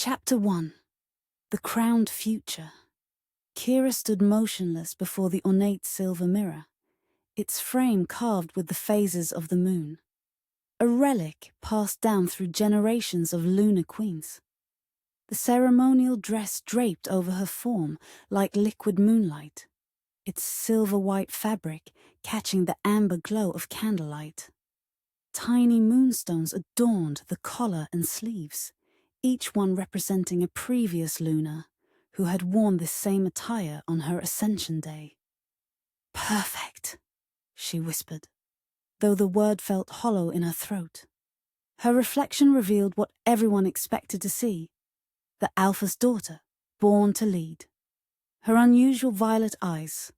Chapter 1. The Crowned Future. Kira stood motionless before the ornate silver mirror, its frame carved with the phases of the moon, a relic passed down through generations of lunar queens. The ceremonial dress draped over her form like liquid moonlight, its silver-white fabric catching the amber glow of candlelight. Tiny moonstones adorned the collar and sleeves, each one representing a previous Luna who had worn this same attire on her Ascension Day. "Perfect," she whispered, though the word felt hollow in her throat. Her reflection revealed what everyone expected to see: the Alpha's daughter, born to lead. Her unusual violet eyes,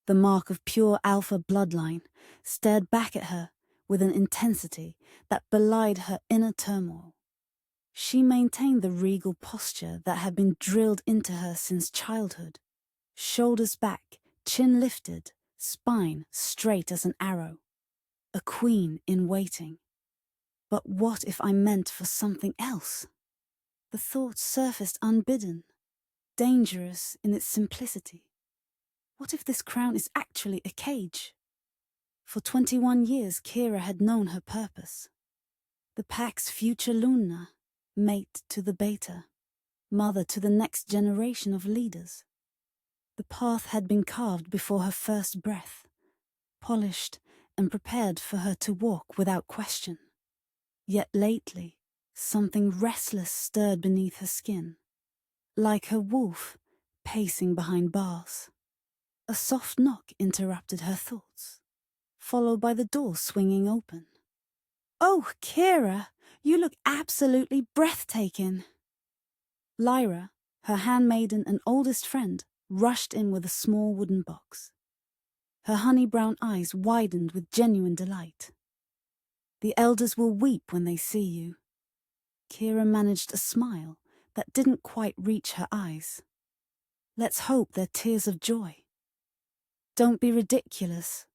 the mark of pure Alpha bloodline, stared back at her with an intensity that belied her inner turmoil. She maintained the regal posture that had been drilled into her since childhood, shoulders back, chin lifted, spine straight as an arrow. A queen in waiting. But what if I meant for something else? The thought surfaced unbidden, dangerous in its simplicity. What if this crown is actually a cage? For 21 years, Kira had known her purpose. The pack's future Luna, mate to the Beta, mother to the next generation of leaders. The path had been carved before her first breath, polished and prepared for her to walk without question. Yet lately, something restless stirred beneath her skin, like her wolf pacing behind bars. A soft knock interrupted her thoughts, followed by the door swinging open. "Oh, Kira, you look absolutely breathtaking." Lyra, her handmaiden and oldest friend, rushed in with a small wooden box. Her honey-brown eyes widened with genuine delight. "The elders will weep when they see you." Kira managed a smile that didn't quite reach her eyes. "Let's hope they're tears of joy." "Don't be ridiculous."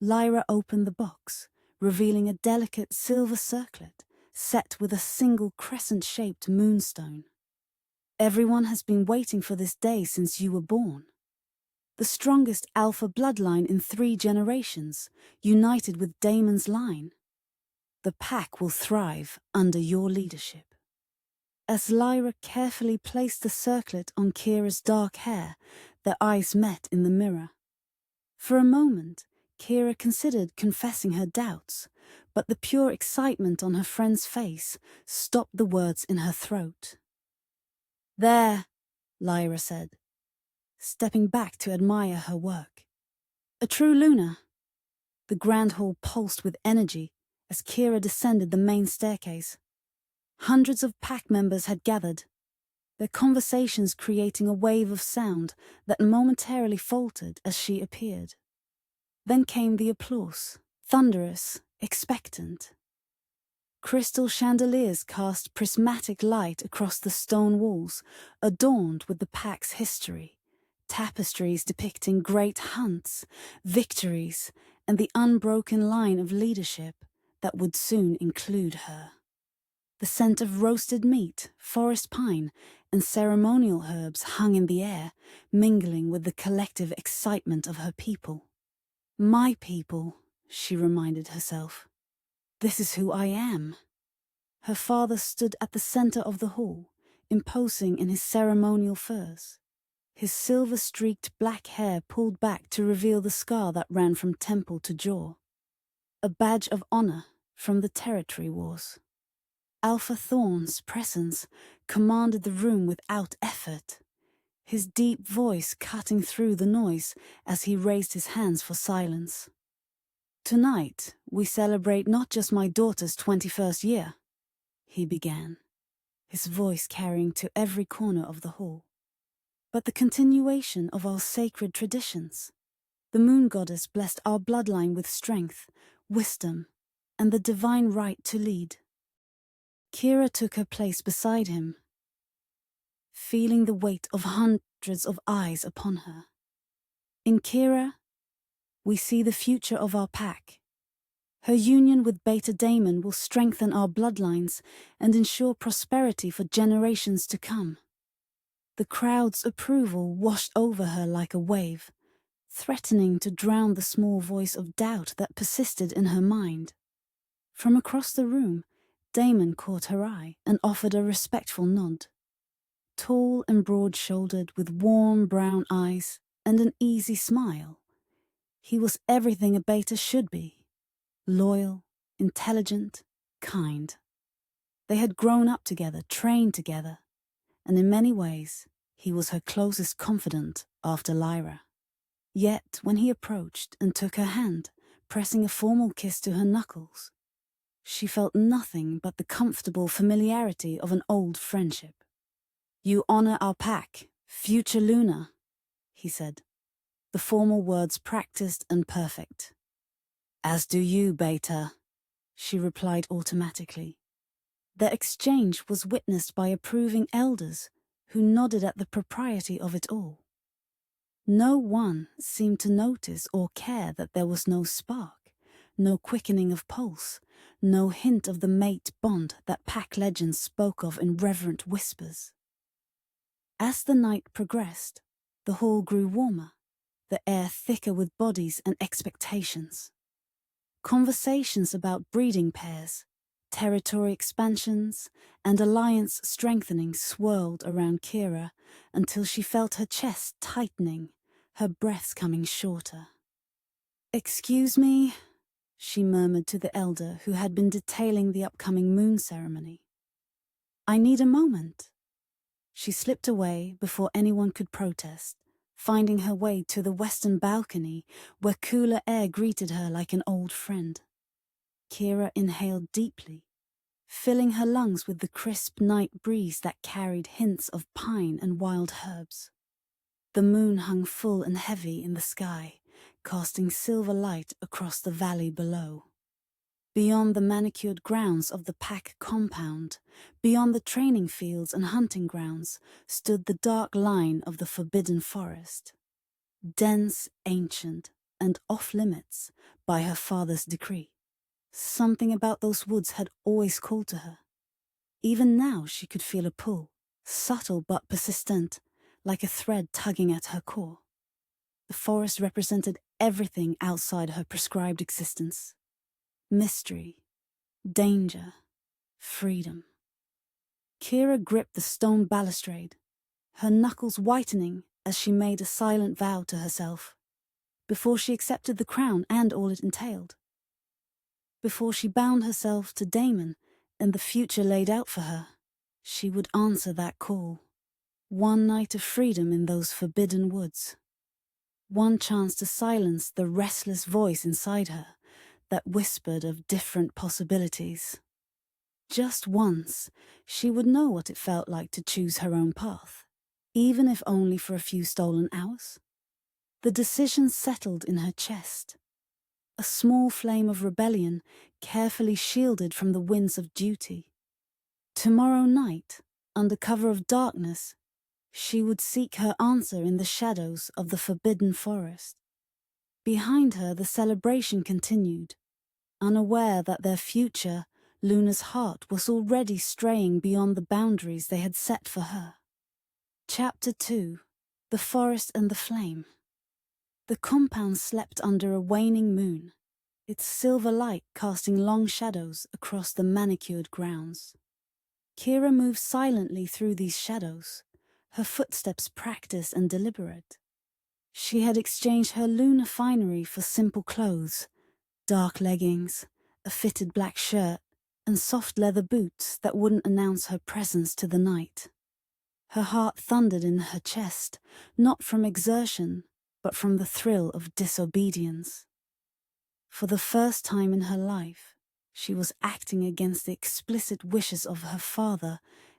Lyra opened the box, revealing a delicate silver circlet set with a single crescent-shaped moonstone. "Everyone has been waiting for this day since you were born. The strongest Alpha bloodline in 3 generations, united with Damon's line. The pack will thrive under your leadership." As Lyra carefully placed the circlet on Kira's dark hair, their eyes met in the mirror. For a moment, Kira considered confessing her doubts, but the pure excitement on her friend's face stopped the words in her throat. "There," Lyra said, stepping back to admire her work. "A true Luna." The grand hall pulsed with energy as Kira descended the main staircase. Hundreds of pack members had gathered, their conversations creating a wave of sound that momentarily faltered as she appeared. Then came the applause, thunderous, expectant. Crystal chandeliers cast prismatic light across the stone walls, adorned with the pack's history, tapestries depicting great hunts, victories, and the unbroken line of leadership that would soon include her. The scent of roasted meat, forest pine, and ceremonial herbs hung in the air, mingling with the collective excitement of her people. "My people," she reminded herself. "This is who I am." Her father stood at the center of the hall, imposing in his ceremonial furs, his silver-streaked black hair pulled back to reveal the scar that ran from temple to jaw. A badge of honor from the territory wars. Alpha Thorns' presence commanded the room without effort, his deep voice cutting through the noise as he raised his hands for silence. "Tonight, we celebrate not just my daughter's 21st year," he began, his voice carrying to every corner of the hall, "but the continuation of our sacred traditions. The moon goddess blessed our bloodline with strength, wisdom, and the divine right to lead." Kira took her place beside him, feeling the weight of hundreds of eyes upon her. "In Kira, we see the future of our pack, Her union with Beta Daemon will strengthen our bloodlines and ensure prosperity for generations to come. The crowd's approval washed over her like a wave, threatening to drown the small voice of doubt that persisted in her mind. From across the room, Damon caught her eye and offered a respectful nod. Tall and broad-shouldered, with warm brown eyes and an easy smile, he was everything a beta should be. Loyal, intelligent, kind. They had grown up together, trained together, and in many ways, he was her closest confidant after Lyra. Yet, when he approached and took her hand, pressing a formal kiss to her knuckles, she felt nothing but the comfortable familiarity of an old friendship. "You honor our pack, future Luna," he said, the formal words practiced and perfect. "As do you, Beta," she replied automatically. Their exchange was witnessed by approving elders who nodded at the propriety of it all. No one seemed to notice or care that there was no spark, no quickening of pulse, no hint of the mate bond that pack legends spoke of in reverent whispers. As the night progressed, the hall grew warmer, the air thicker with bodies and expectations. Conversations about breeding pairs, territory expansions, and alliance strengthening swirled around Kira until she felt her chest tightening, her breaths coming shorter. "Excuse me," she murmured to the elder who had been detailing the upcoming moon ceremony. "I need a moment." She slipped away before anyone could protest, finding her way to the western balcony where cooler air greeted her like an old friend. Kira inhaled deeply, filling her lungs with the crisp night breeze that carried hints of pine and wild herbs. The moon hung full and heavy in the sky, casting silver light across the valley below. Beyond the manicured grounds of the pack compound, beyond the training fields and hunting grounds, stood the dark line of the forbidden forest. Dense, ancient, and off-limits by her father's decree. Something about those woods had always called to her. Even now she could feel a pull, subtle but persistent, like a thread tugging at her core. The forest represented everything outside her prescribed existence. Mystery, danger, freedom. Kira gripped the stone balustrade, her knuckles whitening as she made a silent vow to herself, before she accepted the crown and all it entailed. Before she bound herself to Damon and the future laid out for her, she would answer that call. One night of freedom in those forbidden woods. One chance to silence the restless voice inside her that whispered of different possibilities. Just once, she would know what it felt like to choose her own path, even if only for a few stolen hours. The decision settled in her chest, a small flame of rebellion carefully shielded from the winds of duty. Tomorrow night, under cover of darkness, she would seek her answer in the shadows of the forbidden forest. Behind her, the celebration continued, unaware that their future, Luna's heart, was already straying beyond the boundaries they had set for her. Chapter 2: The Forest and the Flame. The compound slept under a waning moon, its silver light casting long shadows across the manicured grounds. Kira moved silently through these shadows, her footsteps practiced and deliberate. She had exchanged her lunar finery for simple clothes, dark leggings, a fitted black shirt, and soft leather boots that wouldn't announce her presence to the night. Her heart thundered in her chest, not from exertion, but from the thrill of disobedience. For the first time in her life, she was acting against the explicit wishes of her father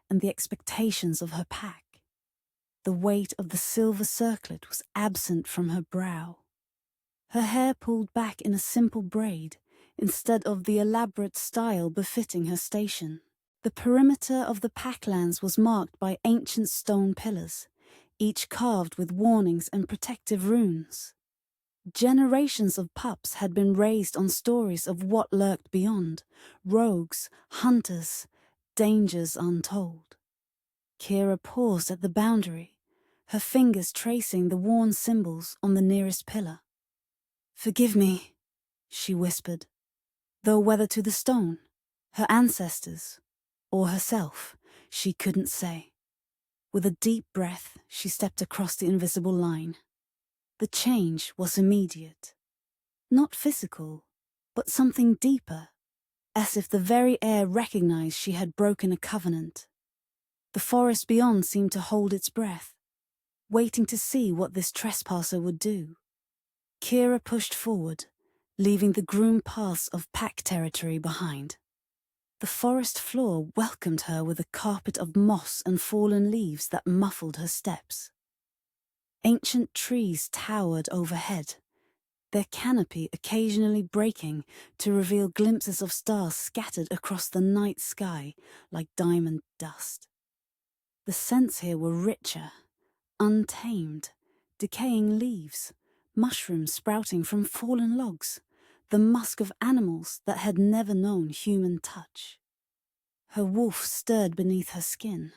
and the expectations of her pack. The weight of the silver circlet was absent from her brow. Her hair pulled back in a simple braid, instead of the elaborate style befitting her station. The perimeter of the packlands was marked by ancient stone pillars, each carved with warnings and protective runes. Generations of pups had been raised on stories of what lurked beyond, rogues, hunters, dangers untold. Kira paused at the boundary, her fingers tracing the worn symbols on the nearest pillar. "Forgive me," she whispered, though whether to the stone, her ancestors, or herself, she couldn't say. With a deep breath, she stepped across the invisible line. The change was immediate. Not physical, but something deeper, as if the very air recognized she had broken a covenant. The forest beyond seemed to hold its breath, waiting to see what this trespasser would do. Kira pushed forward, leaving the groomed paths of pack territory behind. The forest floor welcomed her with a carpet of moss and fallen leaves that muffled her steps. Ancient trees towered overhead, their canopy occasionally breaking to reveal glimpses of stars scattered across the night sky like diamond dust. The scents here were richer, untamed, decaying leaves, mushrooms sprouting from fallen logs, the musk of animals that had never known human touch. Her wolf stirred beneath her skin,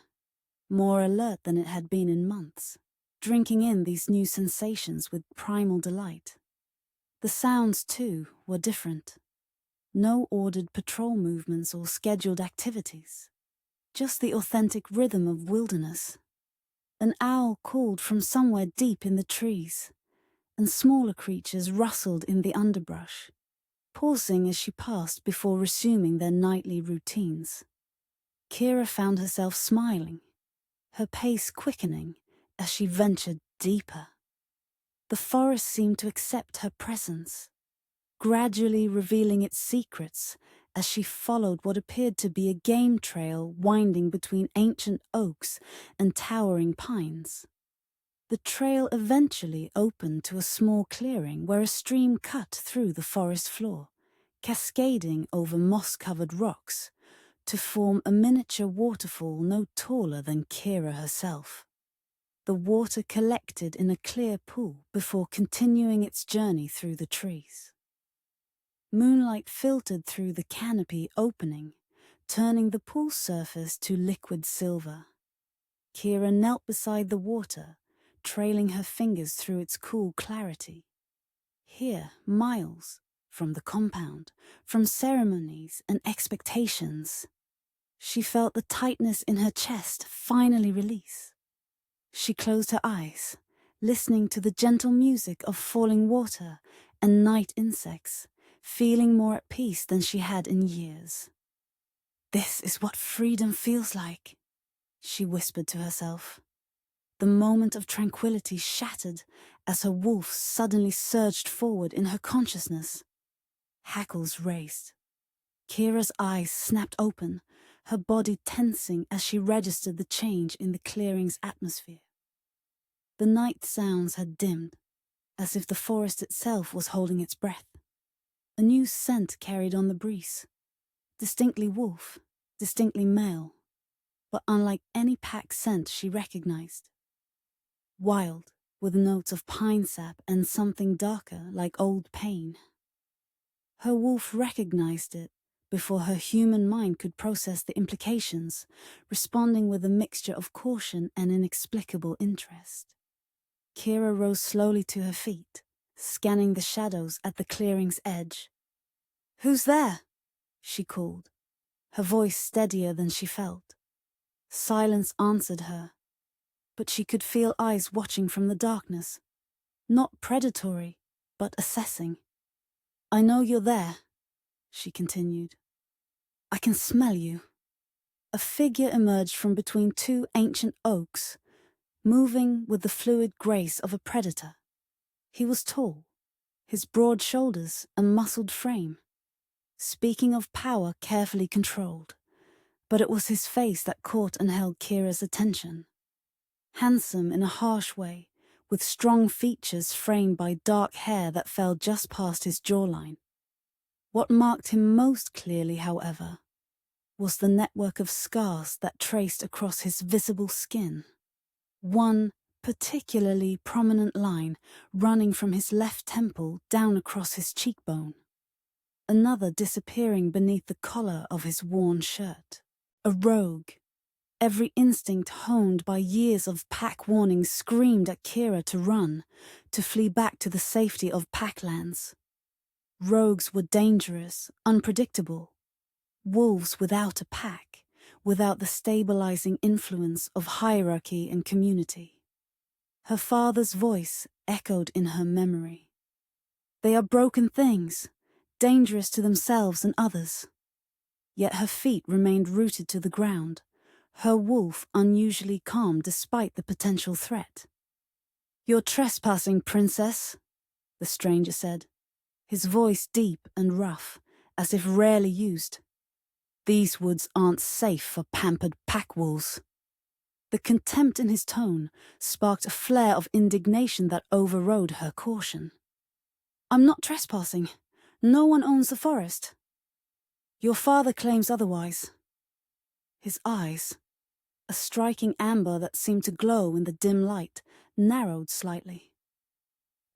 more alert than it had been in months, drinking in these new sensations with primal delight. The sounds, too, were different. No ordered patrol movements or scheduled activities, just the authentic rhythm of wilderness. An owl called from somewhere deep in the trees, and smaller creatures rustled in the underbrush, pausing as she passed before resuming their nightly routines. Kira found herself smiling, her pace quickening as she ventured deeper. The forest seemed to accept her presence, gradually revealing its secrets as she followed what appeared to be a game trail winding between ancient oaks and towering pines. The trail eventually opened to a small clearing where a stream cut through the forest floor, cascading over moss-covered rocks to form a miniature waterfall no taller than Kira herself. The water collected in a clear pool before continuing its journey through the trees. Moonlight filtered through the canopy opening, turning the pool surface to liquid silver. Kira knelt beside the water, trailing her fingers through its cool clarity. Here, miles from the compound, from ceremonies and expectations, she felt the tightness in her chest finally release. She closed her eyes, listening to the gentle music of falling water and night insects, feeling more at peace than she had in years. "This is what freedom feels like," she whispered to herself. The moment of tranquility shattered as her wolf suddenly surged forward in her consciousness. Hackles raised. Kira's eyes snapped open, her body tensing as she registered the change in the clearing's atmosphere. The night sounds had dimmed, as if the forest itself was holding its breath. A new scent carried on the breeze, distinctly wolf, distinctly male, but unlike any pack scent she recognized. Wild, with notes of pine sap and something darker like old pain. Her wolf recognized it before her human mind could process the implications, responding with a mixture of caution and inexplicable interest. Kira rose slowly to her feet, scanning the shadows at the clearing's edge. "Who's there?" she called, her voice steadier than she felt. Silence answered her, but she could feel eyes watching from the darkness, not predatory, but assessing. "I know you're there," she continued. "I can smell you." A figure emerged from between two ancient oaks, moving with the fluid grace of a predator. He was tall, his broad shoulders and muscled frame, speaking of power carefully controlled, but it was his face that caught and held Kira's attention. Handsome in a harsh way, with strong features framed by dark hair that fell just past his jawline. What marked him most clearly, however, was the network of scars that traced across his visible skin. One particularly prominent line running from his left temple down across his cheekbone. Another disappearing beneath the collar of his worn shirt. A rogue. Every instinct honed by years of pack warnings screamed at Kira to run, to flee back to the safety of packlands. Rogues were dangerous, unpredictable. Wolves without a pack, without the stabilizing influence of hierarchy and community. Her father's voice echoed in her memory. They are broken things, dangerous to themselves and others. Yet her feet remained rooted to the ground, her wolf unusually calm despite the potential threat. "You're trespassing, princess," the stranger said, his voice deep and rough, as if rarely used. "These woods aren't safe for pampered pack wolves." The contempt in his tone sparked a flare of indignation that overrode her caution. "I'm not trespassing. No one owns the forest." "Your father claims otherwise." His eyes, a striking amber that seemed to glow in the dim light, narrowed slightly.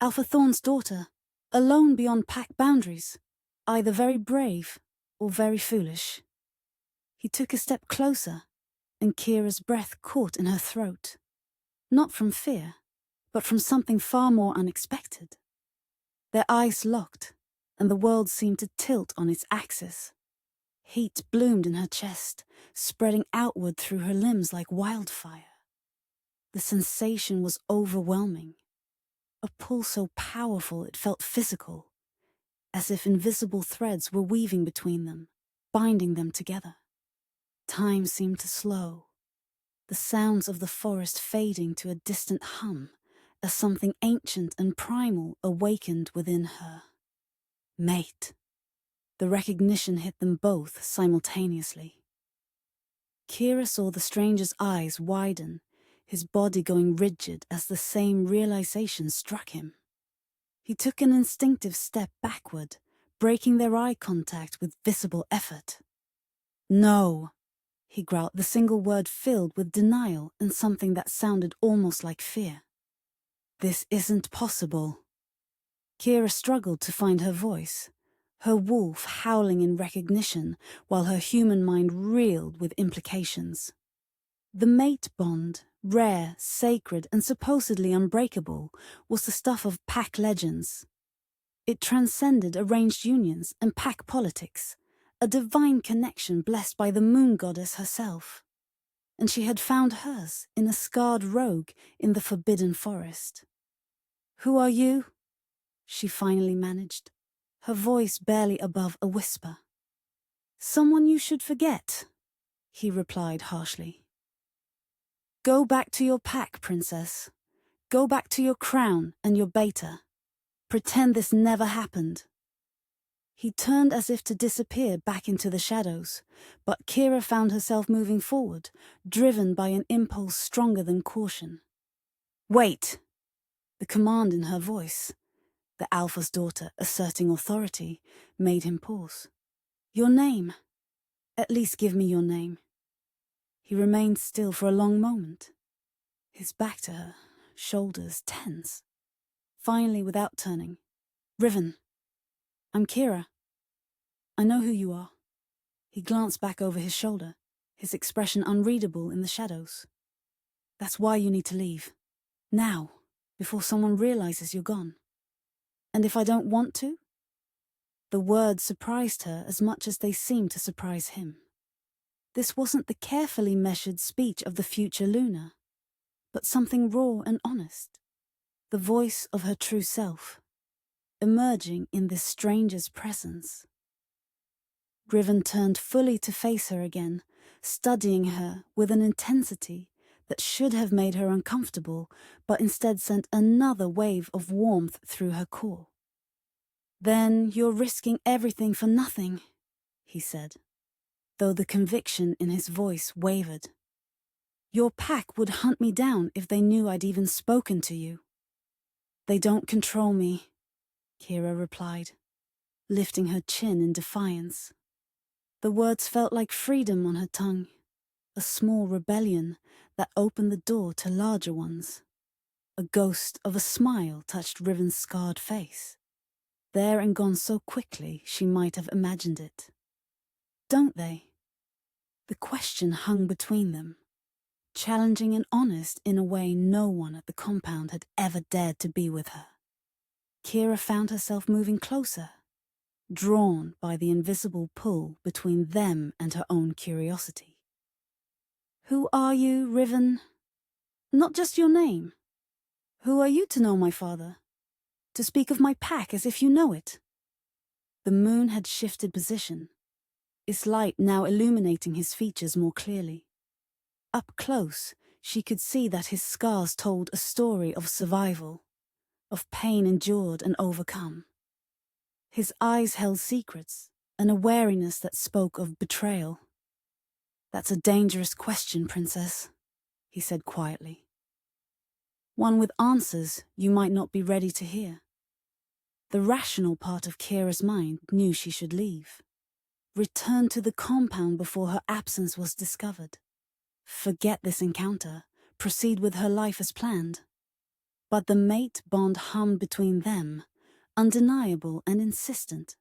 "Alpha Thorns' daughter, alone beyond pack boundaries, either very brave or very foolish." He took a step closer, and Kira's breath caught in her throat. Not from fear, but from something far more unexpected. Their eyes locked, and the world seemed to tilt on its axis. Heat bloomed in her chest, spreading outward through her limbs like wildfire. The sensation was overwhelming. A pull so powerful it felt physical, as if invisible threads were weaving between them, binding them together. Time seemed to slow, the sounds of the forest fading to a distant hum, as something ancient and primal awakened within her. Mate. The recognition hit them both simultaneously. Kira saw the stranger's eyes widen, his body going rigid as the same realization struck him. He took an instinctive step backward, breaking their eye contact with visible effort. "No," he growled, the single word filled with denial and something that sounded almost like fear. "This isn't possible." Kira struggled to find her voice, her wolf howling in recognition while her human mind reeled with implications. The mate bond, rare, sacred, and supposedly unbreakable, was the stuff of pack legends. It transcended arranged unions and pack politics, a divine connection blessed by the moon goddess herself. And she had found hers in a scarred rogue in the forbidden forest. "Who are you?" she finally managed, her voice barely above a whisper. "Someone you should forget," he replied harshly. "Go back to your pack, princess. Go back to your crown and your beta. Pretend this never happened." He turned as if to disappear back into the shadows, but Kira found herself moving forward, driven by an impulse stronger than caution. "Wait!" The command in her voice, the Alpha's daughter asserting authority, made him pause. "Your name. At least give me your name." He remained still for a long moment, his back to her, shoulders tense. Finally, without turning, "Riven. I'm Kira. I know who you are." He glanced back over his shoulder, his expression unreadable in the shadows. "That's why you need to leave. Now, before someone realizes you're gone." "And if I don't want to?" The words surprised her as much as they seemed to surprise him. This wasn't the carefully measured speech of the future Luna, but something raw and honest. The voice of her true self, emerging in this stranger's presence. Riven turned fully to face her again, studying her with an intensity that should have made her uncomfortable, but instead sent another wave of warmth through her core. "Then you're risking everything for nothing," he said, though the conviction in his voice wavered. "Your pack would hunt me down if they knew I'd even spoken to you." "They don't control me," Kira replied, lifting her chin in defiance. The words felt like freedom on her tongue, a small rebellion that opened the door to larger ones. A ghost of a smile touched Riven's scarred face. There and gone so quickly she might have imagined it. Don't they? The question hung between them, challenging and honest in a way no one at the compound had ever dared to be with her. Kira found herself moving closer, drawn by the invisible pull between them and her own curiosity. Who are you, Riven? Not just your name. Who are you to know my father? To speak of my pack as if you know it? The moon had shifted position, its light now illuminating his features more clearly. Up close, she could see that his scars told a story of survival, of pain endured and overcome. His eyes held secrets, an awareness that spoke of betrayal. That's a dangerous question, Princess, he said quietly. One with answers you might not be ready to hear. The rational part of Kira's mind knew she should leave. Return to the compound before her absence was discovered. Forget this encounter, proceed with her life as planned. But the mate bond hummed between them, undeniable and insistent.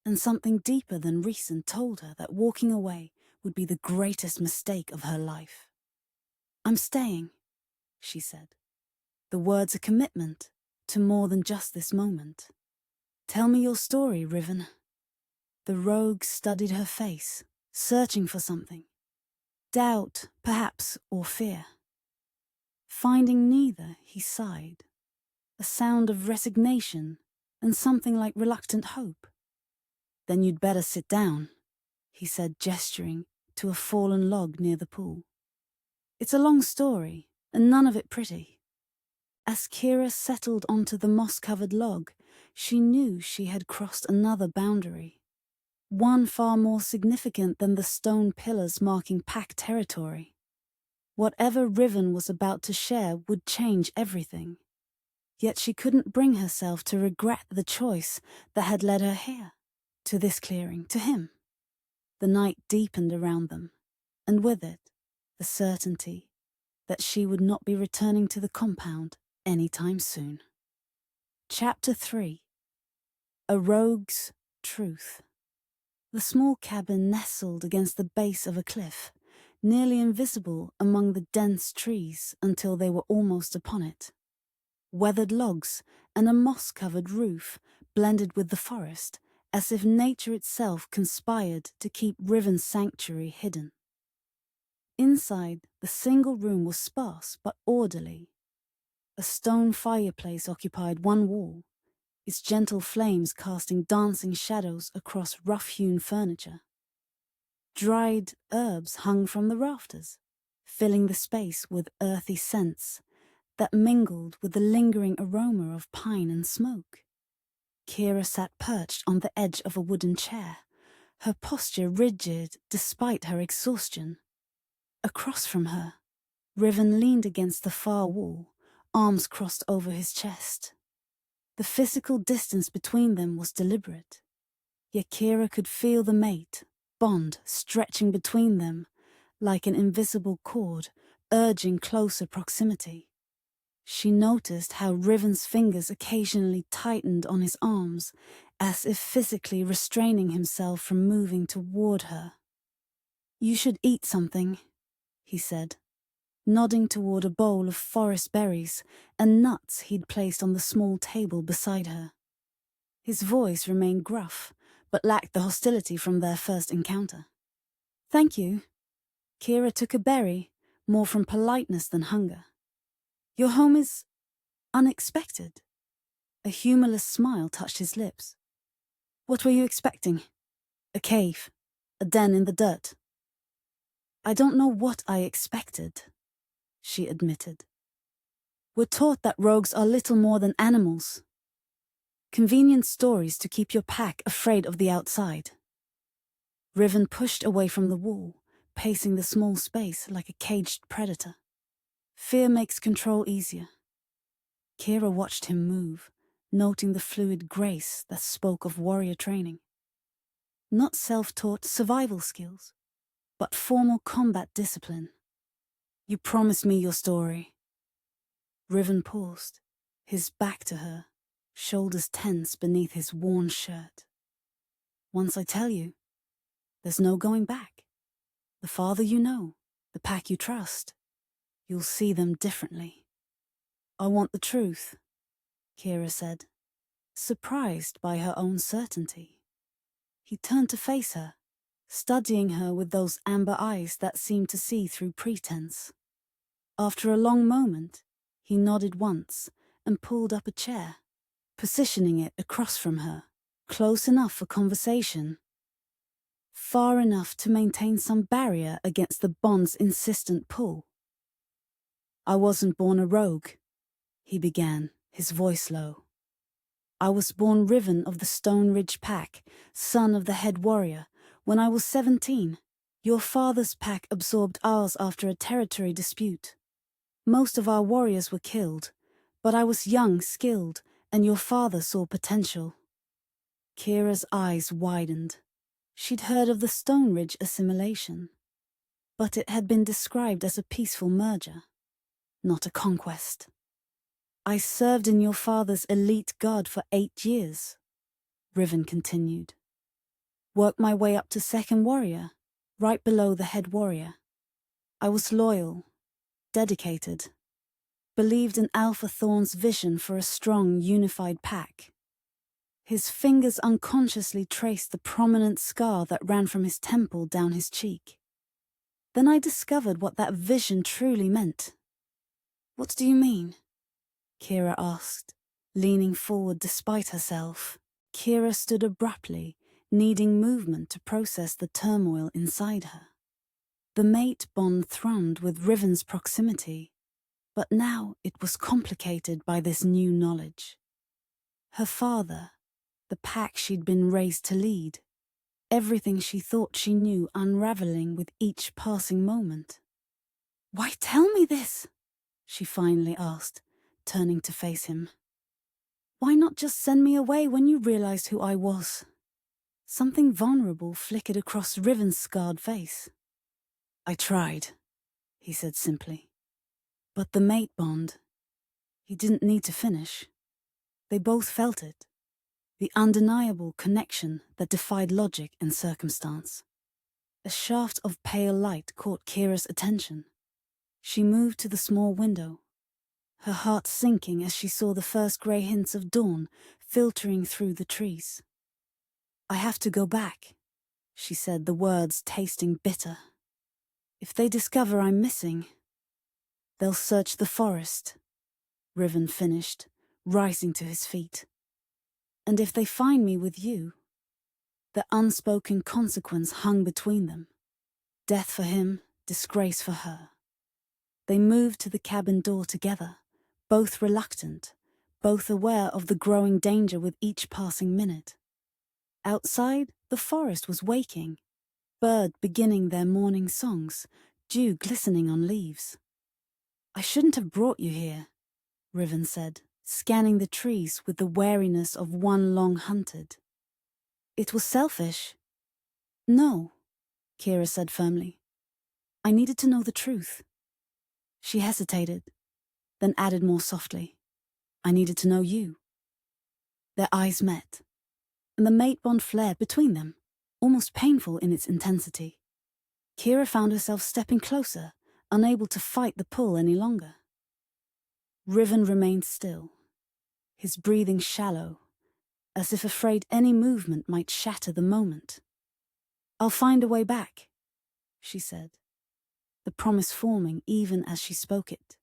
And something deeper than reason told her that walking away would be the greatest mistake of her life. I'm staying, she said. The words a commitment to more than just this moment. Tell me your story, Riven. The rogue studied her face, searching for something. Doubt, perhaps, or fear. Finding neither, he sighed. A sound of resignation and something like reluctant hope. Then you'd better sit down, he said, gesturing to a fallen log near the pool. It's a long story, and none of it pretty. As Kira settled onto the moss-covered log, she knew she had crossed another boundary. One far more significant than the stone pillars marking pack territory. Whatever Riven was about to share would change everything. Yet she couldn't bring herself to regret the choice that had led her here, to this clearing, to him. The night deepened around them, and with it, the certainty that she would not be returning to the compound anytime soon. Chapter 3. A Rogue's Truth. The small cabin nestled against the base of a cliff, nearly invisible among the dense trees until they were almost upon it. Weathered logs and a moss-covered roof blended with the forest, as if nature itself conspired to keep Riven's sanctuary hidden. Inside, the single room was sparse but orderly. A stone fireplace occupied one wall, its gentle flames casting dancing shadows across rough-hewn furniture. Dried herbs hung from the rafters, filling the space with earthy scents that mingled with the lingering aroma of pine and smoke. Kira sat perched on the edge of a wooden chair, her posture rigid despite her exhaustion. Across from her, Riven leaned against the far wall, arms crossed over his chest. The physical distance between them was deliberate, yet Kira could feel the mate, bond stretching between them like an invisible cord, urging closer proximity. She noticed how Riven's fingers occasionally tightened on his arms, as if physically restraining himself from moving toward her. You should eat something, he said, nodding toward a bowl of forest berries and nuts he'd placed on the small table beside her. His voice remained gruff, but lacked the hostility from their first encounter. Thank you. Kira took a berry, more from politeness than hunger. Your home is unexpected. A humorless smile touched his lips. What were you expecting? A cave, a den in the dirt. I don't know what I expected, she admitted. We're taught that rogues are little more than animals. Convenient stories to keep your pack afraid of the outside. Riven pushed away from the wall, pacing the small space like a caged predator. Fear makes control easier. Kira watched him move, noting the fluid grace that spoke of warrior training. Not self-taught survival skills, but formal combat discipline. You promised me your story. Riven paused, his back to her, shoulders tense beneath his worn shirt. Once I tell you, there's no going back. The father you know, the pack you trust, you'll see them differently. I want the truth, Kira said, surprised by her own certainty. He turned to face her, studying her with those amber eyes that seemed to see through pretense. After a long moment, he nodded once and pulled up a chair, positioning it across from her, close enough for conversation, far enough to maintain some barrier against the bond's insistent pull. I wasn't born a rogue, he began, his voice low. I was born Riven of the Stone Ridge Pack, son of the head warrior. When I was 17, your father's pack absorbed ours after a territory dispute. Most of our warriors were killed, but I was young, skilled, and your father saw potential. Kira's eyes widened. She'd heard of the Stone Ridge assimilation, but it had been described as a peaceful merger, not a conquest. I served in your father's elite guard for 8 years, Riven continued. Worked my way up to second warrior, right below the head warrior. I was loyal, dedicated, believed in Alpha Thorns' vision for a strong, unified pack. His fingers unconsciously traced the prominent scar that ran from his temple down his cheek. Then I discovered what that vision truly meant. What do you mean? Kira asked, leaning forward despite herself. Kira stood abruptly, needing movement to process the turmoil inside her. The mate bond thrummed with Riven's proximity, but now it was complicated by this new knowledge. Her father, the pack she'd been raised to lead, everything she thought she knew unraveling with each passing moment. Why tell me this? She finally asked, turning to face him. Why not just send me away when you realized who I was? Something vulnerable flickered across Riven's scarred face. I tried, he said simply. But the mate bond, he didn't need to finish. They both felt it, the undeniable connection that defied logic and circumstance. A shaft of pale light caught Kira's attention. She moved to the small window, her heart sinking as she saw the first grey hints of dawn filtering through the trees. I have to go back, she said, the words tasting bitter. If they discover I'm missing, they'll search the forest, Riven finished, rising to his feet. And if they find me with you, the unspoken consequence hung between them. Death for him, disgrace for her. They moved to the cabin door together, both reluctant, both aware of the growing danger with each passing minute. Outside, the forest was waking, birds beginning their morning songs, dew glistening on leaves. I shouldn't have brought you here, Riven said, scanning the trees with the wariness of one long hunted. It was selfish. No, Kira said firmly. I needed to know the truth. She hesitated, then added more softly. I needed to know you. Their eyes met, and the mate bond flared between them, almost painful in its intensity. Kira found herself stepping closer, unable to fight the pull any longer. Riven remained still, his breathing shallow, as if afraid any movement might shatter the moment. I'll find a way back, she said, the promise forming even as she spoke it.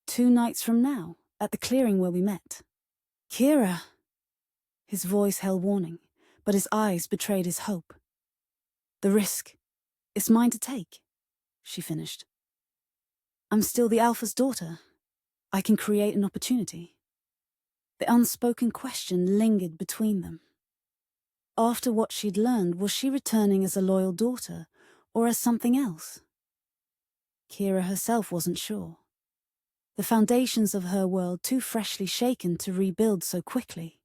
2 nights from now, at the clearing where we met. Kira! His voice held warning, but his eyes betrayed his hope. The risk, it's mine to take, she finished. I'm still the Alpha's daughter. I can create an opportunity. The unspoken question lingered between them. After what she'd learned, was she returning as a loyal daughter, or as something else? Kira herself wasn't sure. The foundations of her world too freshly shaken to rebuild so quickly.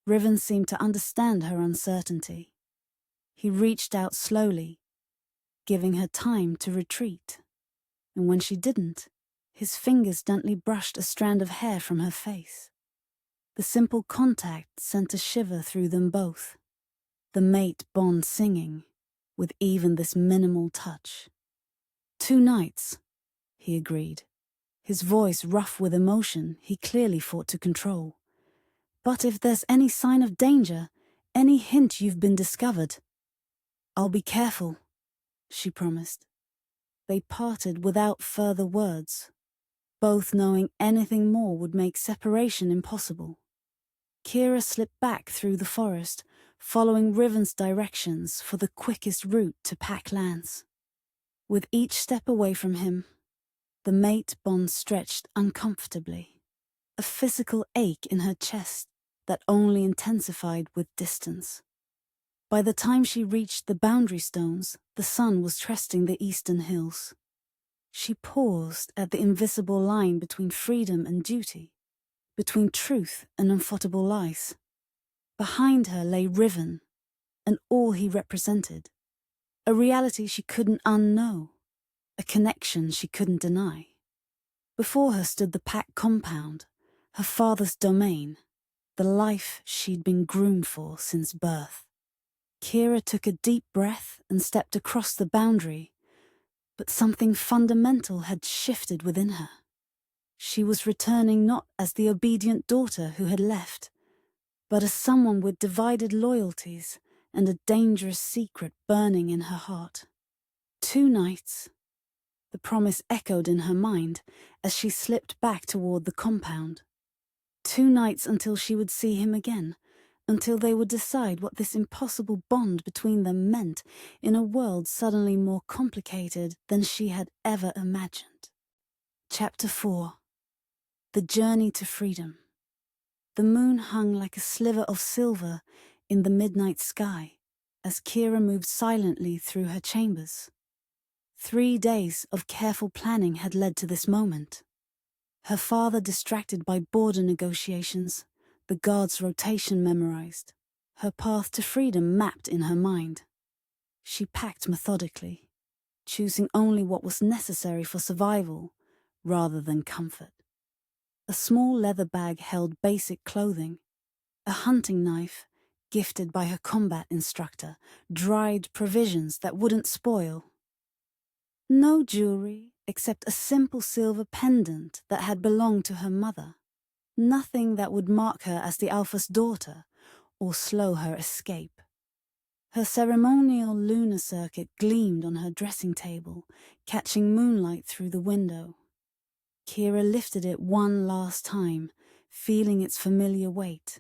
Riven seemed to understand her uncertainty. He reached out slowly, giving her time to retreat. And when she didn't, His fingers gently brushed a strand of hair from her face. The simple contact sent a shiver through them both, the mate bond singing, with even this minimal touch. 2 nights, he agreed, his voice rough with emotion he clearly fought to control. But if there's any sign of danger, any hint you've been discovered, I'll be careful, she promised. They parted without further words, both knowing anything more would make separation impossible. Kira slipped back through the forest, following Riven's directions for the quickest route to Pack Lands. With each step away from him, the mate bond stretched uncomfortably, a physical ache in her chest that only intensified with distance. By the time she reached the boundary stones, the sun was cresting the eastern hills. She paused at the invisible line between freedom and duty, between truth and unfootable lies. Behind her lay Riven, and all he represented, a reality she couldn't unknow, a connection she couldn't deny. Before her stood the Pack compound, her father's domain, the life she'd been groomed for since birth. Kira took a deep breath and stepped across the boundary, but something fundamental had shifted within her. She was returning not as the obedient daughter who had left, but as someone with divided loyalties and a dangerous secret burning in her heart. 2 nights. The promise echoed in her mind as she slipped back toward the compound. 2 nights until she would see him again, until they would decide what this impossible bond between them meant in a world suddenly more complicated than she had ever imagined. Chapter 4. The Journey to Freedom. The moon hung like a sliver of silver in the midnight sky as Kira moved silently through her chambers. 3 days of careful planning had led to this moment. Her father distracted by border negotiations, the guard's rotation memorized, her path to freedom mapped in her mind. She packed methodically, choosing only what was necessary for survival rather than comfort. A small leather bag held basic clothing, a hunting knife, gifted by her combat instructor, dried provisions that wouldn't spoil. No jewelry except a simple silver pendant that had belonged to her mother. Nothing that would mark her as the Alpha's daughter or slow her escape. Her ceremonial lunar circuit gleamed on her dressing table, catching moonlight through the window. Kira lifted it one last time, feeling its familiar weight.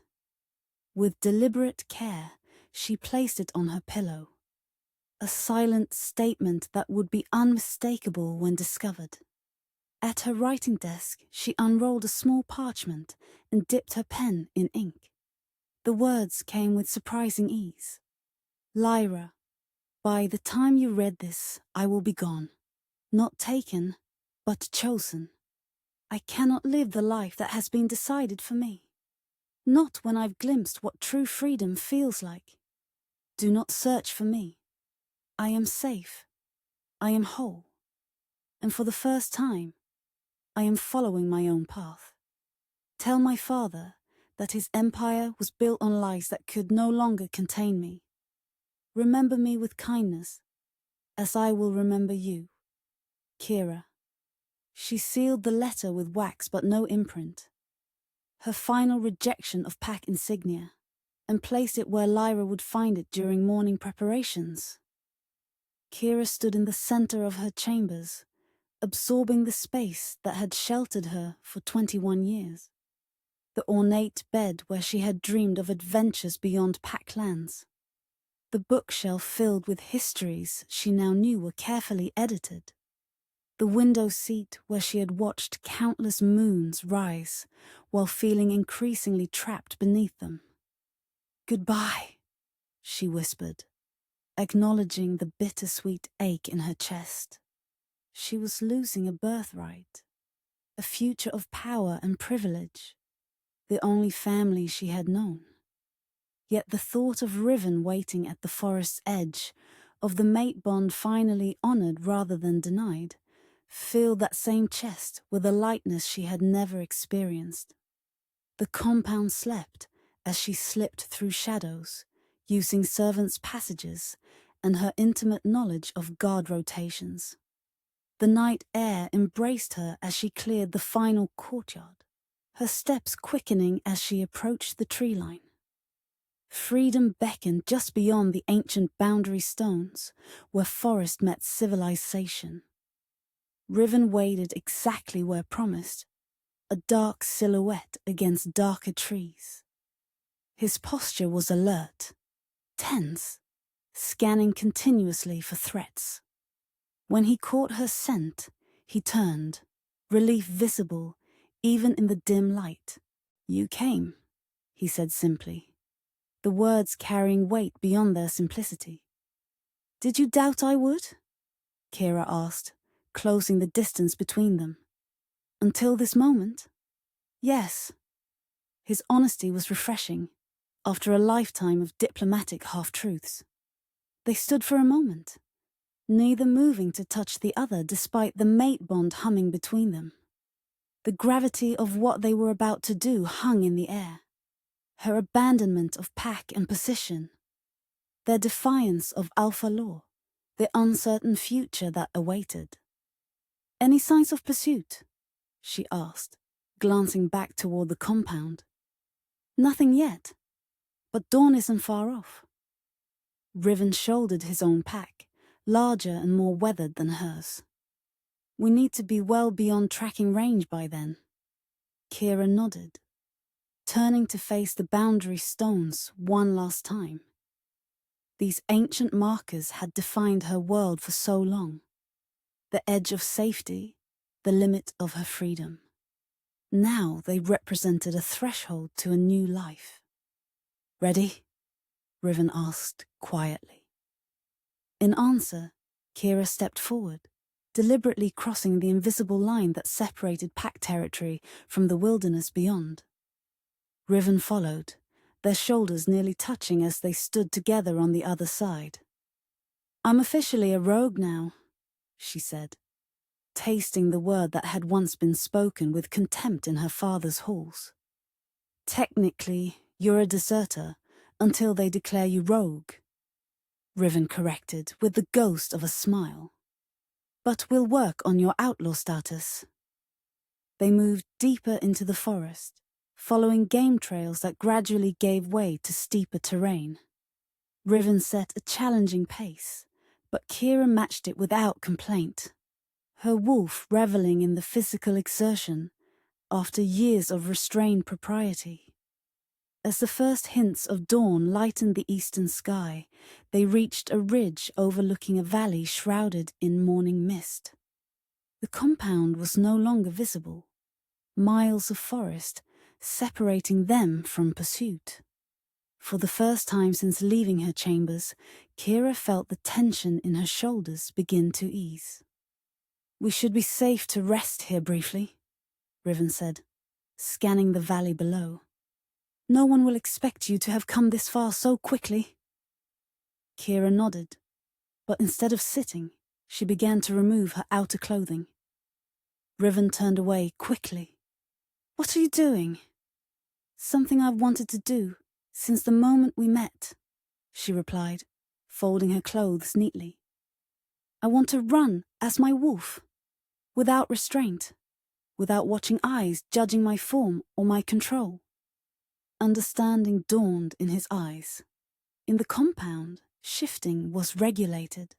With deliberate care, she placed it on her pillow, a silent statement that would be unmistakable when discovered. At her writing desk, she unrolled a small parchment and dipped her pen in ink. The words came with surprising ease. Lyra, by the time you read this, I will be gone. Not taken, but chosen. I cannot live the life that has been decided for me. Not when I've glimpsed what true freedom feels like. Do not search for me. I am safe. I am whole. And for the first time, I am following my own path. Tell my father that his empire was built on lies that could no longer contain me. Remember me with kindness, as I will remember you. Kira. She sealed the letter with wax but no imprint. Her final rejection of Pack insignia, and placed it where Lyra would find it during morning preparations. Kira stood in the center of her chambers, absorbing the space that had sheltered her for 21 years. The ornate bed where she had dreamed of adventures beyond Pack Lands. The bookshelf filled with histories she now knew were carefully edited. The window seat where she had watched countless moons rise while feeling increasingly trapped beneath them. Goodbye, she whispered, acknowledging the bittersweet ache in her chest. She was losing a birthright, a future of power and privilege, the only family she had known. Yet the thought of Riven waiting at the forest's edge, of the mate bond finally honored rather than denied, filled that same chest with a lightness she had never experienced. The compound slept as she slipped through shadows, using servants' passages and her intimate knowledge of guard rotations. The night air embraced her as she cleared the final courtyard, her steps quickening as she approached the tree line. Freedom beckoned just beyond the ancient boundary stones, where forest met civilization. Riven waited exactly where promised, a dark silhouette against darker trees. His posture was alert, tense, scanning continuously for threats. When he caught her scent, he turned, relief visible even in the dim light. "You came," he said simply, the words carrying weight beyond their simplicity. "Did you doubt I would?" Kira asked, closing the distance between them. "Until this moment? Yes." His honesty was refreshing, after a lifetime of diplomatic half-truths. They stood for a moment, neither moving to touch the other despite the mate bond humming between them. The gravity of what they were about to do hung in the air. Her abandonment of pack and position, their defiance of alpha law, the uncertain future that awaited. "Any signs of pursuit?" she asked, glancing back toward the compound. "Nothing yet, but dawn isn't far off." Riven shouldered his own pack, larger and more weathered than hers. "We need to be well beyond tracking range by then." Kira nodded, turning to face the boundary stones one last time. These ancient markers had defined her world for so long. The edge of safety, the limit of her freedom. Now they represented a threshold to a new life. "Ready?" Riven asked quietly. In answer, Kira stepped forward, deliberately crossing the invisible line that separated pack territory from the wilderness beyond. Riven followed, their shoulders nearly touching as they stood together on the other side. "I'm officially a rogue now," she said, tasting the word that had once been spoken with contempt in her father's halls. "Technically, you're a deserter until they declare you rogue," Riven corrected with the ghost of a smile. "But we'll work on your outlaw status." They moved deeper into the forest, following game trails that gradually gave way to steeper terrain. Riven set a challenging pace, but Kira matched it without complaint, her wolf reveling in the physical exertion after years of restrained propriety. As the first hints of dawn lightened the eastern sky, they reached a ridge overlooking a valley shrouded in morning mist. The compound was no longer visible, miles of forest separating them from pursuit. For the first time since leaving her chambers, Kira felt the tension in her shoulders begin to ease. "We should be safe to rest here briefly," Riven said, scanning the valley below. "No one will expect you to have come this far so quickly." Kira nodded, but instead of sitting, she began to remove her outer clothing. Riven turned away quickly. "What are you doing?" "Something I've wanted to do since the moment we met," she replied, folding her clothes neatly. "I want to run as my wolf, without restraint, without watching eyes judging my form or my control." Understanding dawned in his eyes. In the compound, shifting was regulated.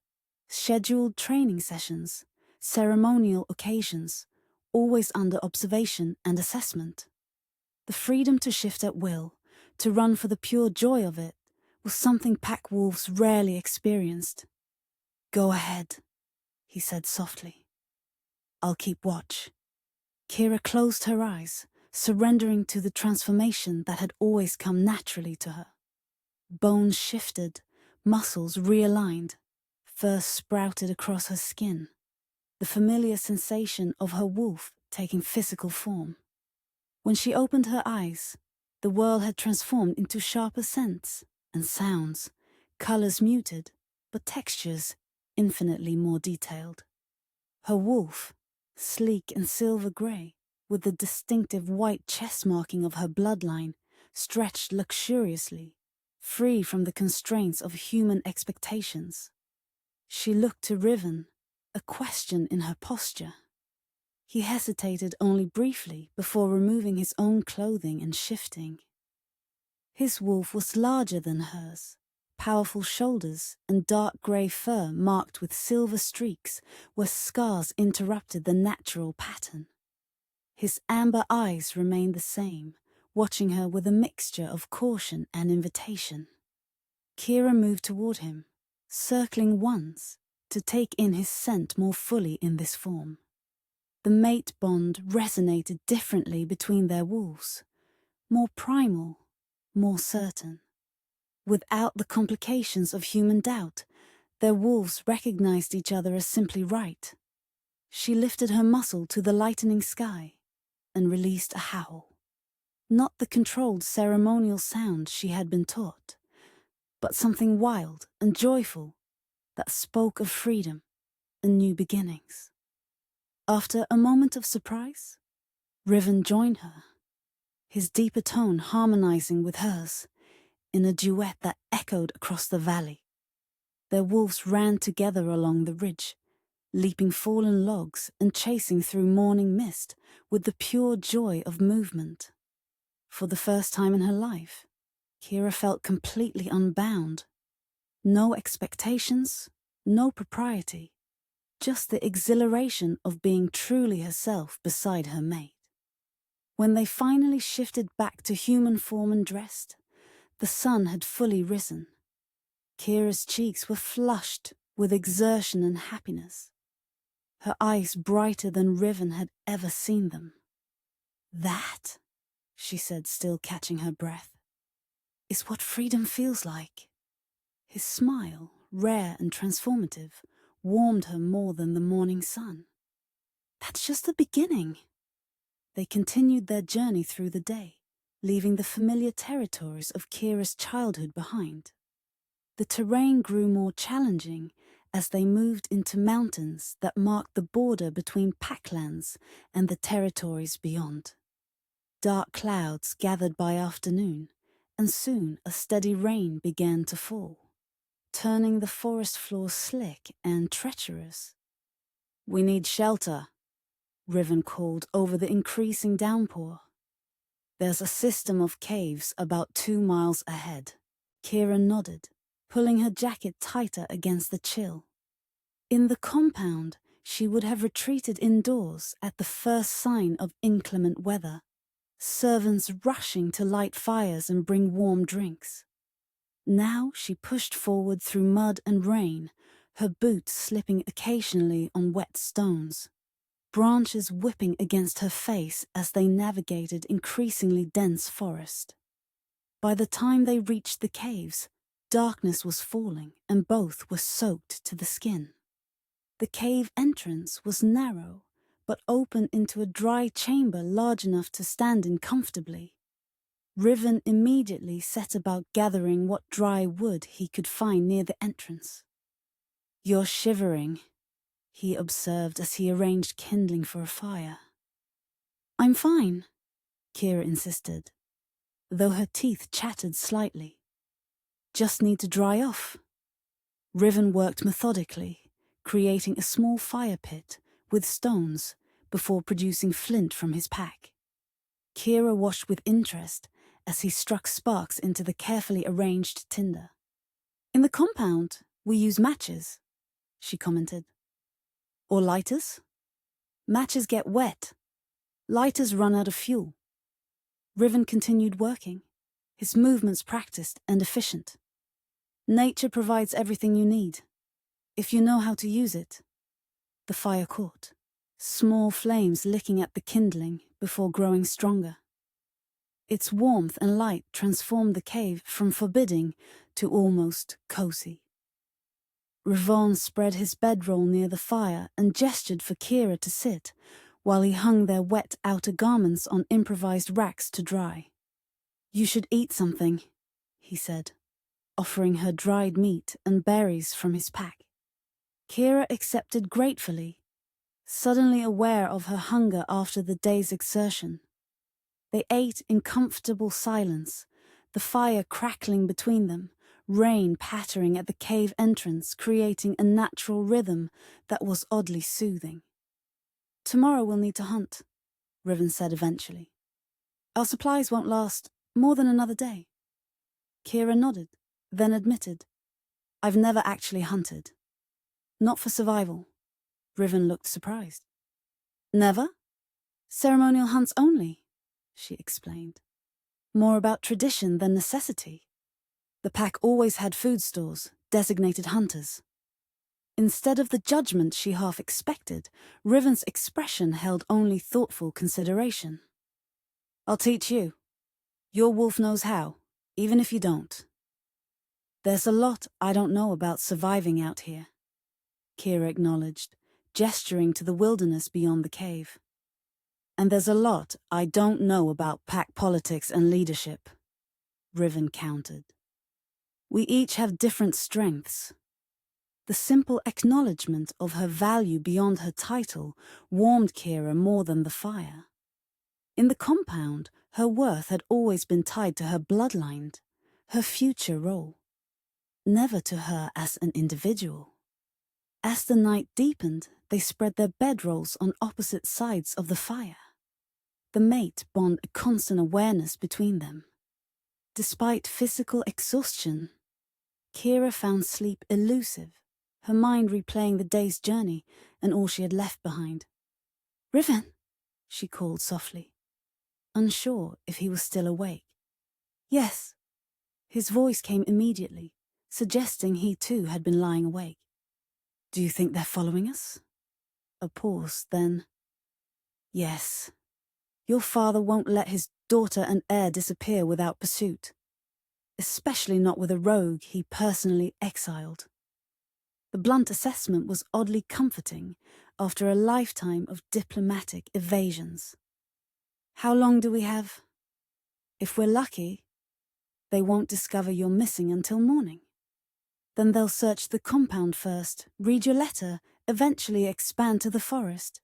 Scheduled training sessions, ceremonial occasions, always under observation and assessment. The freedom to shift at will, to run for the pure joy of it, was something pack wolves rarely experienced. "Go ahead," he said softly. "I'll keep watch." Kira closed her eyes, surrendering to the transformation that had always come naturally to her. Bones shifted, muscles realigned, fur sprouted across her skin, the familiar sensation of her wolf taking physical form. When she opened her eyes, the world had transformed into sharper scents and sounds, colors muted, but textures infinitely more detailed. Her wolf, sleek and silver grey, with the distinctive white chest marking of her bloodline, stretched luxuriously, free from the constraints of human expectations. She looked to Riven, a question in her posture. He hesitated only briefly before removing his own clothing and shifting. His wolf was larger than hers, powerful shoulders and dark grey fur marked with silver streaks where scars interrupted the natural pattern. His amber eyes remained the same, watching her with a mixture of caution and invitation. Kira moved toward him, circling once to take in his scent more fully in this form. The mate bond resonated differently between their wolves, more primal, more certain. Without the complications of human doubt, their wolves recognized each other as simply right. She lifted her muzzle to the lightening sky and released a howl. Not the controlled ceremonial sound she had been taught, but something wild and joyful that spoke of freedom and new beginnings. After a moment of surprise, Riven joined her, his deeper tone harmonizing with hers in a duet that echoed across the valley. Their wolves ran together along the ridge, leaping fallen logs and chasing through morning mist with the pure joy of movement. For the first time in her life, Kira felt completely unbound. No expectations, no propriety, just the exhilaration of being truly herself beside her mate. When they finally shifted back to human form and dressed, the sun had fully risen. Kira's cheeks were flushed with exertion and happiness, her eyes brighter than Riven had ever seen them. "That," she said, still catching her breath, "is what freedom feels like." His smile, rare and transformative, warmed her more than the morning sun. "That's just the beginning." They continued their journey through the day, leaving the familiar territories of Kira's childhood behind. The terrain grew more challenging as they moved into mountains that marked the border between packlands and the territories beyond. Dark clouds gathered by afternoon, and soon a steady rain began to fall, turning the forest floor slick and treacherous. "We need shelter," Riven called over the increasing downpour. "There's a system of caves about 2 miles ahead." Kira nodded, pulling her jacket tighter against the chill. In the compound, she would have retreated indoors at the first sign of inclement weather, servants rushing to light fires and bring warm drinks. Now she pushed forward through mud and rain, her boots slipping occasionally on wet stones, branches whipping against her face as they navigated increasingly dense forest. By the time they reached the caves, darkness was falling and both were soaked to the skin. The cave entrance was narrow, but open into a dry chamber large enough to stand in comfortably. Riven immediately set about gathering what dry wood he could find near the entrance. "You're shivering," he observed as he arranged kindling for a fire. "I'm fine," Kira insisted, though her teeth chattered slightly. "Just need to dry off." Riven worked methodically, creating a small fire pit with stones before producing flint from his pack. Kira watched with interest as he struck sparks into the carefully arranged tinder. "In the compound, we use matches," she commented. "Or lighters? Matches get wet. Lighters run out of fuel." Riven continued working, his movements practiced and efficient. "Nature provides everything you need, if you know how to use it." The fire caught, small flames licking at the kindling before growing stronger. Its warmth and light transformed the cave from forbidding to almost cozy. Riven spread his bedroll near the fire and gestured for Kira to sit, while he hung their wet outer garments on improvised racks to dry. "You should eat something," he said, offering her dried meat and berries from his pack. Kira accepted gratefully, suddenly aware of her hunger after the day's exertion. They ate in comfortable silence, the fire crackling between them, rain pattering at the cave entrance, creating a natural rhythm that was oddly soothing. "Tomorrow we'll need to hunt," Riven said eventually. "Our supplies won't last more than another day." Kira nodded, then admitted, "I've never actually hunted. Not for survival." Riven looked surprised. "Never? Ceremonial hunts only," she explained. "More about tradition than necessity. The pack always had food stores, designated hunters." Instead of the judgment she half expected, Riven's expression held only thoughtful consideration. "I'll teach you. Your wolf knows how, even if you don't." "There's a lot I don't know about surviving out here," Kira acknowledged, gesturing to the wilderness beyond the cave. "And there's a lot I don't know about pack politics and leadership," Riven countered. "We each have different strengths." The simple acknowledgement of her value beyond her title warmed Kira more than the fire. In the compound, her worth had always been tied to her bloodline, her future role, never to her as an individual. As the night deepened, they spread their bedrolls on opposite sides of the fire. The mate bond a constant awareness between them. Despite physical exhaustion, Kira found sleep elusive, her mind replaying the day's journey and all she had left behind. "Riven," she called softly, unsure if he was still awake. "Yes." His voice came immediately, suggesting he too had been lying awake. "Do you think they're following us?" A pause, then, "Yes. Your father won't let his daughter and heir disappear without pursuit, especially not with a rogue he personally exiled." The blunt assessment was oddly comforting after a lifetime of diplomatic evasions. "How long do we have?" "If we're lucky, they won't discover you're missing until morning. Then they'll search the compound first, read your letter, eventually expand to the forest."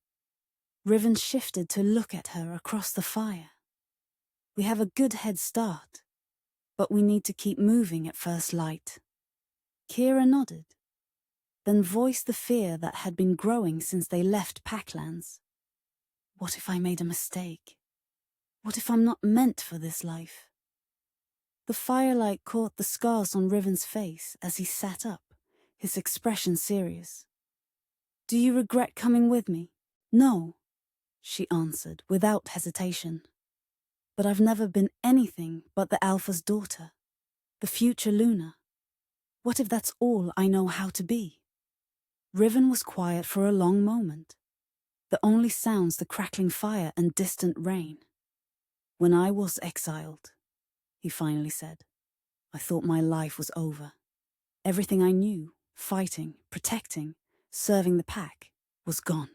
Riven shifted to look at her across the fire. "We have a good head start, but we need to keep moving at first light." Kira nodded, then voiced the fear that had been growing since they left Packlands. "What if I made a mistake? What if I'm not meant for this life?" The firelight caught the scars on Riven's face as he sat up, his expression serious. "Do you regret coming with me?" "No," she answered without hesitation. "But I've never been anything but the Alpha's daughter, the future Luna. What if that's all I know how to be?" Riven was quiet for a long moment, the only sounds the crackling fire and distant rain. "When I was exiled," he finally said, "I thought my life was over. Everything I knew, fighting, protecting, serving the pack, was gone.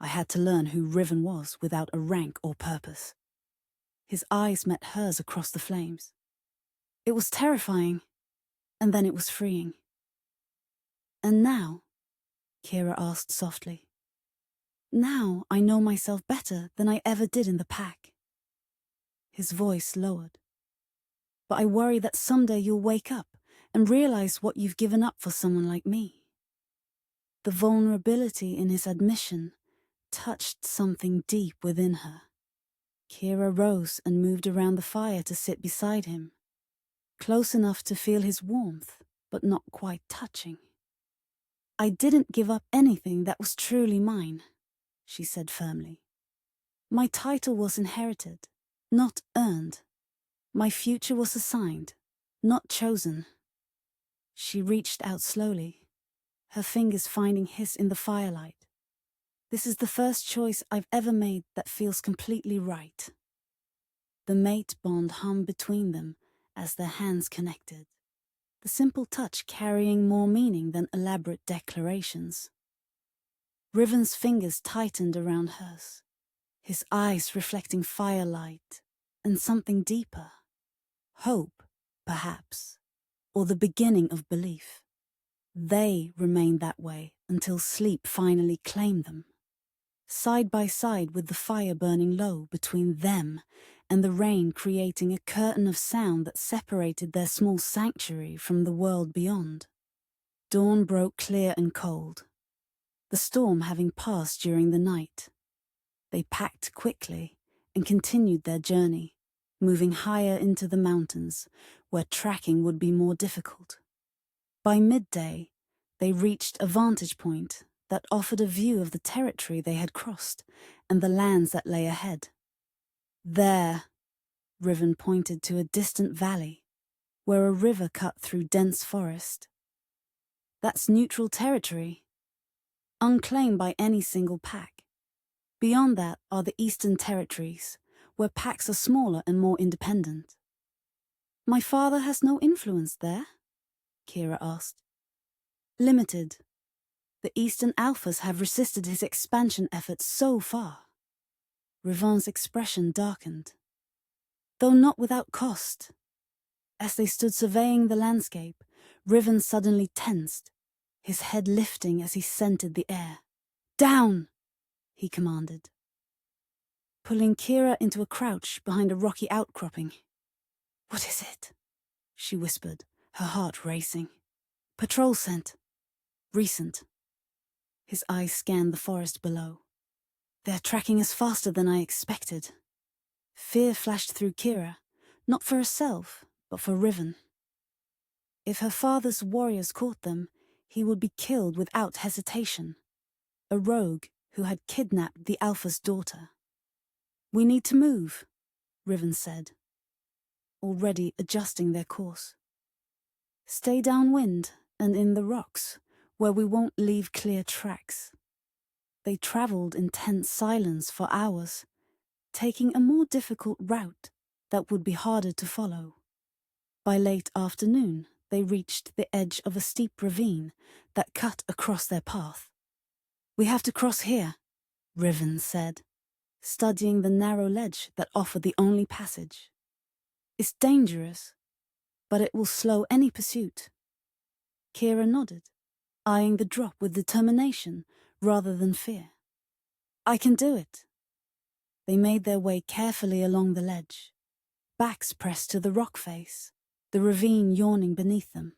I had to learn who Riven was without a rank or purpose." His eyes met hers across the flames. "It was terrifying, and then it was freeing." "And now?" Kira asked softly. "Now I know myself better than I ever did in the pack." His voice lowered. "But I worry that someday you'll wake up and realize what you've given up for someone like me." The vulnerability in his admission touched something deep within her. Kira rose and moved around the fire to sit beside him, close enough to feel his warmth, but not quite touching. "I didn't give up anything that was truly mine," she said firmly. "My title was inherited, not earned. My future was assigned, not chosen." She reached out slowly, her fingers finding his in the firelight. "This is the first choice I've ever made that feels completely right." The mate bond hummed between them as their hands connected, the simple touch carrying more meaning than elaborate declarations. Riven's fingers tightened around hers, his eyes reflecting firelight and something deeper. Hope, perhaps, or the beginning of belief. They remained that way until sleep finally claimed them. side by side with the fire burning low between them and the rain creating a curtain of sound that separated their small sanctuary from the world beyond. Dawn broke clear and cold, the storm having passed during the night. They packed quickly and continued their journey, moving higher into the mountains, where tracking would be more difficult. By midday, they reached a vantage point that offered a view of the territory they had crossed and the lands that lay ahead. There, Riven pointed to a distant valley, where a river cut through dense forest. That's neutral territory, unclaimed by any single pack. Beyond that are the Eastern Territories, where packs are smaller and more independent. My father has no influence there? Kira asked. Limited. The Eastern Alphas have resisted his expansion efforts so far. Riven's expression darkened, though not without cost. As they stood surveying the landscape, Riven suddenly tensed, his head lifting as he scented the air. Down! He commanded, pulling Kira into a crouch behind a rocky outcropping. What is it? She whispered, her heart racing. Patrol scent. Recent. His eyes scanned the forest below. They're tracking us faster than I expected. Fear flashed through Kira, not for herself, but for Riven. If her father's warriors caught them, he would be killed without hesitation. A rogue who had kidnapped the Alpha's daughter. We need to move, Riven said, already adjusting their course. Stay downwind and in the rocks, where we won't leave clear tracks. They travelled in tense silence for hours, taking a more difficult route that would be harder to follow. By late afternoon, they reached the edge of a steep ravine that cut across their path. We have to cross here, Riven said, studying the narrow ledge that offered the only passage. It's dangerous, but it will slow any pursuit. Kira nodded, eyeing the drop with determination rather than fear. I can do it. They made their way carefully along the ledge, backs pressed to the rock face, the ravine yawning beneath them.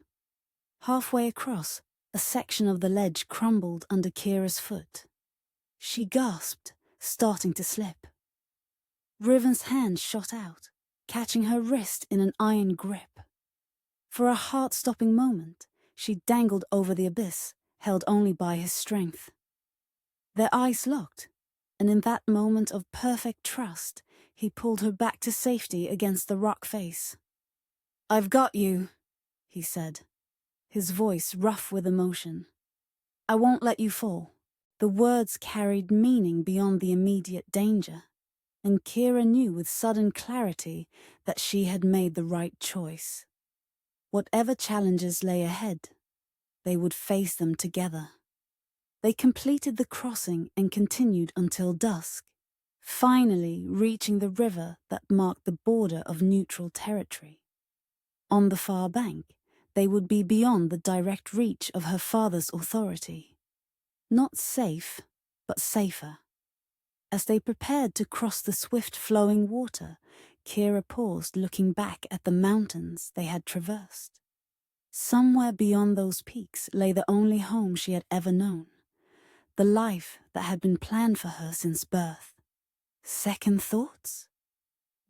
Halfway across, a section of the ledge crumbled under Kira's foot. She gasped, starting to slip. Riven's hand shot out, catching her wrist in an iron grip. For a heart-stopping moment, she dangled over the abyss, held only by his strength. Their eyes locked, and in that moment of perfect trust, he pulled her back to safety against the rock face. I've got you, he said, his voice rough with emotion. I won't let you fall. The words carried meaning beyond the immediate danger, and Kira knew with sudden clarity that she had made the right choice. Whatever challenges lay ahead, they would face them together. They completed the crossing and continued until dusk, finally reaching the river that marked the border of neutral territory. On the far bank, they would be beyond the direct reach of her father's authority. Not safe, but safer. As they prepared to cross the swift-flowing water, Kira paused, looking back at the mountains they had traversed. Somewhere beyond those peaks lay the only home she had ever known, the life that had been planned for her since birth. Second thoughts?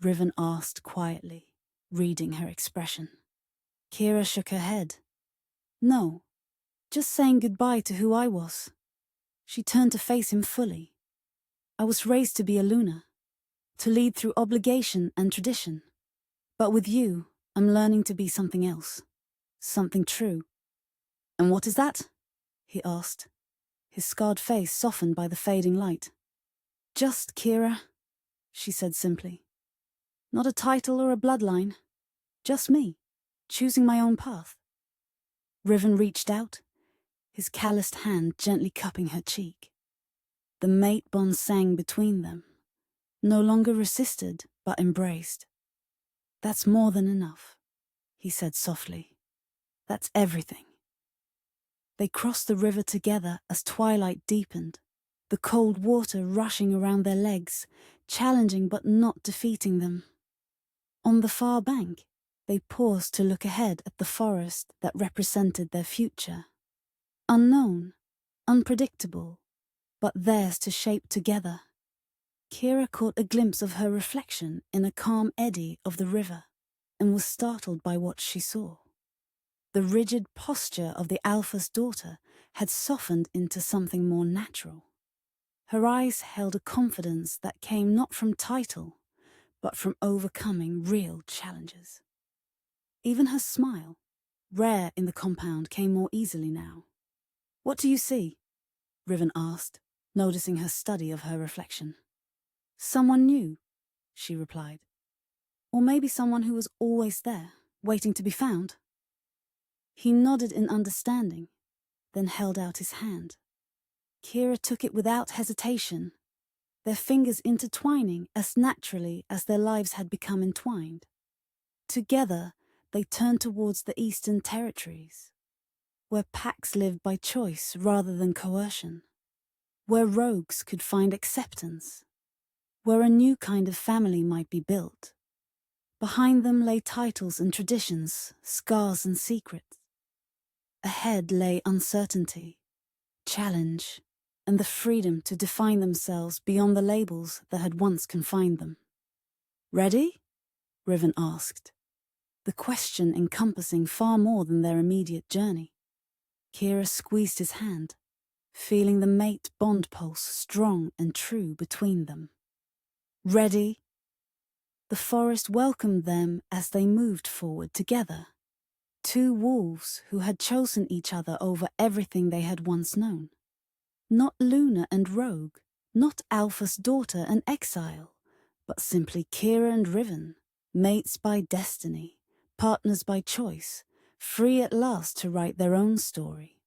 Riven asked quietly, reading her expression. Kira shook her head. No, just saying goodbye to who I was. She turned to face him fully. I was raised to be a Luna, to lead through obligation and tradition. But with you, I'm learning to be something else, something true. And what is that? He asked, his scarred face softened by the fading light. Just Kira, she said simply. Not a title or a bloodline, just me, choosing my own path. Riven reached out, his calloused hand gently cupping her cheek. The mate bond sang between them, no longer resisted but embraced. That's more than enough, he said softly. That's everything. They crossed the river together as twilight deepened, the cold water rushing around their legs, challenging but not defeating them. On the far bank, they paused to look ahead at the forest that represented their future. Unknown, unpredictable, but theirs to shape together. Kira caught a glimpse of her reflection in a calm eddy of the river and was startled by what she saw. The rigid posture of the Alpha's daughter had softened into something more natural. Her eyes held a confidence that came not from title, but from overcoming real challenges. Even her smile, rare in the compound, came more easily now. "What do you see?" Riven asked, noticing her study of her reflection. "Someone new," she replied. "Or maybe someone who was always there, waiting to be found." He nodded in understanding, then held out his hand. Kira took it without hesitation, their fingers intertwining as naturally as their lives had become entwined. Together, they turned towards the Eastern Territories, where packs lived by choice rather than coercion, where rogues could find acceptance, where a new kind of family might be built. Behind them lay titles and traditions, scars and secrets. Ahead lay uncertainty, challenge, and the freedom to define themselves beyond the labels that had once confined them. "Ready?" Riven asked, the question encompassing far more than their immediate journey. Kira squeezed his hand, feeling the mate bond pulse strong and true between them. "Ready?" The forest welcomed them as they moved forward together. Two wolves who had chosen each other over everything they had once known. Not Luna and Rogue, not Alpha's daughter and exile, but simply Kira and Riven, mates by destiny, partners by choice, free at last to write their own story.